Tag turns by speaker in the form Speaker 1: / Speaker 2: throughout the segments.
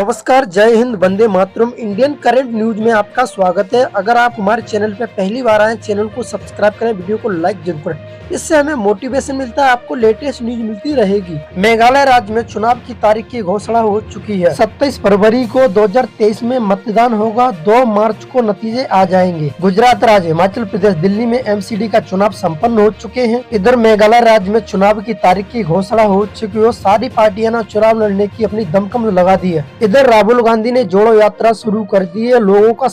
Speaker 1: नमस्कार, जय Hind, Vande Mataram. Indian current news में आपका स्वागत है। अगर आप हमारे चैनल पर पहली बार आए, चैनल को सब्सक्राइब करें, वीडियो को लाइक जरूर करें। इससे हमें मोटिवेशन मिलता है, आपको लेटेस्ट न्यूज मिलती रहेगी। मेघालय राज्य में चुनाव की तारीख की घोषणा हो चुकी है। 27 फरवरी को 2023 में मतदान होगा। 2 मार्च को नतीजे आ जाएंगे। गुजरात राज्य, हिमाचल प्रदेश, दिल्ली में एमसीडी का चुनाव संपन्न हो चुके हैं। इधर मेघालय राज्य में चुनाव की तारीख की घोषणा हो चुकी है। सारी पार्टियां ना चुनाव लड़ने की अपनी दमखम लगा दी है। इधर राहुल गांधी ने जोड़ो यात्रा शुरू कर दी है। लोगों का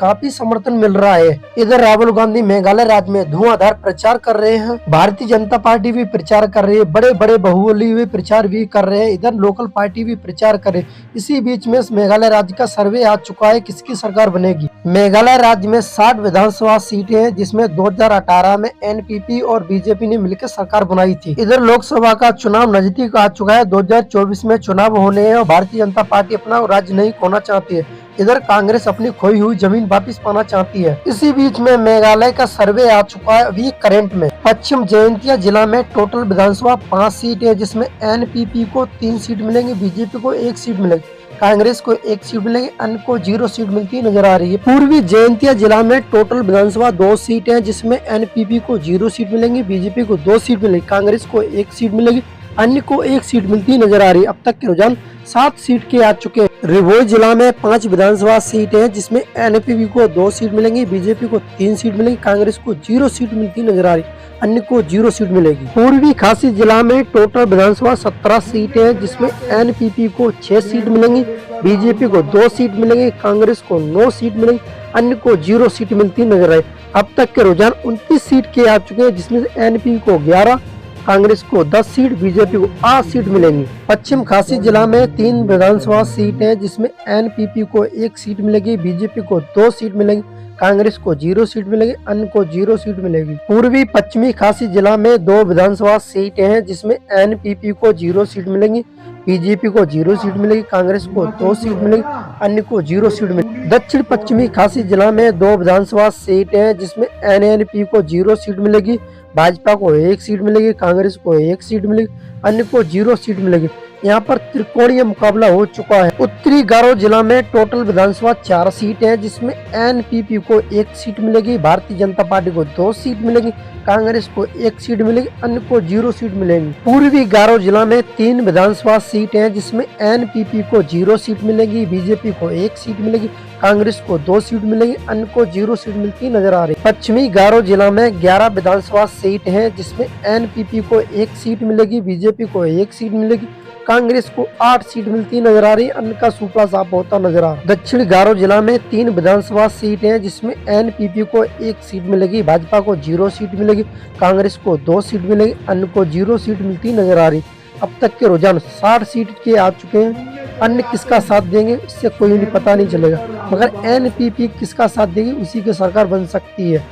Speaker 1: काफी समर्थन मिल रहा है। इधर राहुल गांधी मेघालय राज्य में धुआंधार प्रचार कर रहे हैं। भारतीय जनता पार्टी भी प्रचार कर रही है। बड़े बड़े बहुबली भी प्रचार भी कर रहे हैं। इधर लोकल पार्टी भी प्रचार करे। इसी बीच में मेघालय राज्य का सर्वे आ चुका है, किसकी सरकार बनेगी। मेघालय राज्य में 60 विधानसभा सीटें हैं, जिसमें 2018 में एनपीपी और बीजेपी ने मिलकर सरकार बनाई थी। इधर लोकसभा का चुनाव नजदीक आ चुका है। 2024 में चुनाव होने हैं और भारतीय जनता पार्टी अपना राज्य नहीं खोना चाहती है। इधर कांग्रेस अपनी खोई हुई जमीन वापस पाना चाहती है। इसी बीच में मेघालय का सर्वे आ चुका है अभी करंट में। पश्चिम जयंतिया जिला में टोटल विधानसभा 5 सीट है, जिसमें एनपीपी को 3 सीट मिलेंगी, बीजेपी को 1 सीट मिलेगी, कांग्रेस को 1 सीट मिलेगी, अन्य को 0 सीट मिलती नजर आ रही है। पूर्वी जयंतिया जिला में टोटल विधानसभा 2 सीट है, जिसमें एनपीपी को 0 सीट मिलेंगी, बीजेपी को 2 सीट मिलेगी, कांग्रेस को 1 सीट मिलेगी, अन्य को 1 सीट मिलती नजर आ रही है। अब तक के रुझान 7 सीट के आ चुके हैं। रिवोई जिला में 5 विधानसभा सीट है, जिसमें एनपीपी को 2 सीट मिलेंगी, बीजेपी को 3 सीट मिलेंगी, कांग्रेस को 0 सीट मिलती नजर आ रही, अन्य को 0 सीट मिलेगी। पूर्वी खासी जिला में टोटल विधानसभा 17 सीट है, जिसमें एनपीपी को 6 सीट मिलेंगी, बीजेपी को 2 सीट मिलेंगी, कांग्रेस को 9 सीट मिलेंगी, अन्य को 0 सीट मिलती नजर आई। अब तक के रुझान 29 सीट के आ चुके हैं, जिसमें एनपीपी को 11, कांग्रेस को 10 सीट, बीजेपी को 8 सीट मिलेंगी। पश्चिम खासी जिला में 3 विधानसभा सीट है, जिसमें एनपीपी को 1 सीट मिलेगी, बीजेपी को 2 सीट मिलेंगी, कांग्रेस को 0 सीट मिलेगी, अन्य को 0 सीट मिलेगी। पूर्वी पश्चिमी खासी जिला में 2 विधानसभा सीट हैं, जिसमें एनपीपी को 0 सीट मिलेंगी, बीजेपी को 0 सीट मिलेगी, कांग्रेस को 2 सीट मिलेगी, अन्य को 0 सीट मिलेगी। दक्षिण पश्चिमी खासी जिला में 2 विधानसभा सीट है, जिसमें एनएनपी को 0 सीट मिलेगी, भाजपा को 1 सीट मिलेगी, कांग्रेस को 1 सीट मिलेगी, अन्य को 0 सीट मिलेगी। यहाँ पर त्रिकोणीय मुकाबला हो चुका है। उत्तरी गारो जिला में टोटल विधानसभा 4 सीट है, जिसमें एनपीपी को 1 सीट मिलेगी, भारतीय जनता पार्टी को 2 सीट मिलेगी, कांग्रेस को 1 सीट मिलेगी, अन्य को 0 सीट मिलेगी। पूर्वी गारो जिला में 3 विधानसभा सीट है, जिसमें एनपीपी को 0 सीट मिलेगी, बीजेपी को 1 सीट मिलेगी, कांग्रेस को 2 सीट मिलेगी, अन्य को 0 सीट मिलती नजर आ रही। पश्चिमी गारो जिला में 11 विधानसभा सीट है, जिसमें एनपीपी को 1 सीट मिलेगी, बीजेपी को 1 सीट मिलेगी, कांग्रेस को 8 सीट मिलती नजर आ रही, अन्य का सुपड़ा साफ होता नजर आ रहा। दक्षिण गारो जिला में 3 विधानसभा सीट है, जिसमें एनपीपी को 1 सीट मिलेगी, भाजपा को 0 सीट मिलेगी, कांग्रेस को 2 सीट मिलेगी, अन्य को 0 सीट मिलती नजर आ रही। अब तक के रुझान 60 सीट के आ चुके हैं। अन्य किसका साथ देंगे इससे कोई नहीं पता नहीं चलेगा, मगर एनपीपी किसका साथ देगी उसी की सरकार बन सकती है।